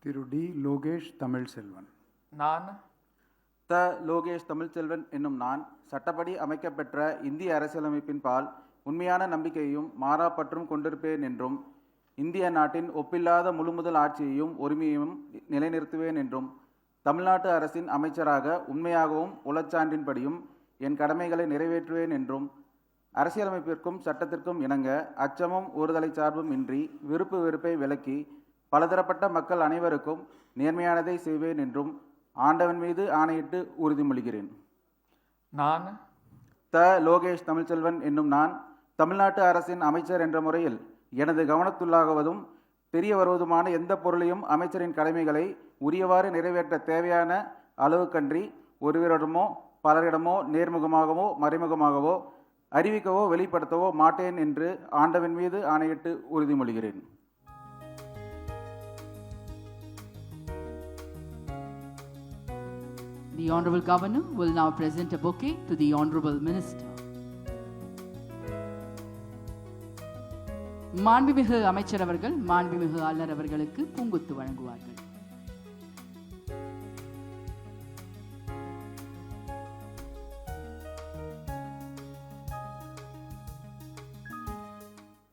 திரு D Lokesh Tamilselvan. நான் த லோகேஷ் தமிழ்செல்வன் என்னும் நான் சட்டப்படி அமைக்கப்பெற்ற இந்திய அரசியலமைப்பின் பால் உண்மையான நம்பிக்கையும் மாறாப்பற்றும் கொண்டிருப்பேன் என்றும் இந்திய நாட்டின் ஒப்பில்லாத முழுமுதல் ஆட்சியையும் உரிமையையும் நிலைநிறுத்துவேன் என்றும் தமிழ்நாட்டு அரசின் அமைச்சராக உண்மையாகவும் உளச்சான்றின்படியும் என் கடமைகளை நிறைவேற்றுவேன் என்றும் அரசியலமைப்பிற்கும் சட்டத்திற்கும் இணங்க அச்சமும் ஒருதலை சார்பும் இன்றி விருப்பு வெறுப்பை விலக்கி பலதரப்பட்ட மக்கள் அனைவருக்கும் நேர்மையானதை செய்வேன் என்றும் ஆண்டவன் மீது ஆணையிட்டு உறுதிமொழிகிறேன். நான் த லோகேஷ் தமிழ்செல்வன் என்னும் நான் தமிழ்நாட்டு அரசின் அமைச்சர் என்ற முறையில் எனது கவனத்துள்ளாகுவதும் தெரிய வருவதுமான எந்த பொருளையும் அமைச்சரின் கடமைகளை உரியவாறு நிறைவேற்ற தேவையான அளவுக்கன்றி ஒருவரிடமோ பலரிடமோ நேர்முகமாகவோ மறைமுகமாகவோ அறிவிக்கவோ வெளிப்படுத்தவோ மாட்டேன் என்று ஆண்டவன் மீது ஆணையிட்டு உறுதிமொழிகிறேன். The Honorable Governor will now present a bouquet to the Honorable Minister. மாண்புமிகு அமைச்சர் அவர்கள் மாண்புமிகு ஆளுநர் அவர்களுக்கு பூங்கொத்து வழங்குவார்கள்.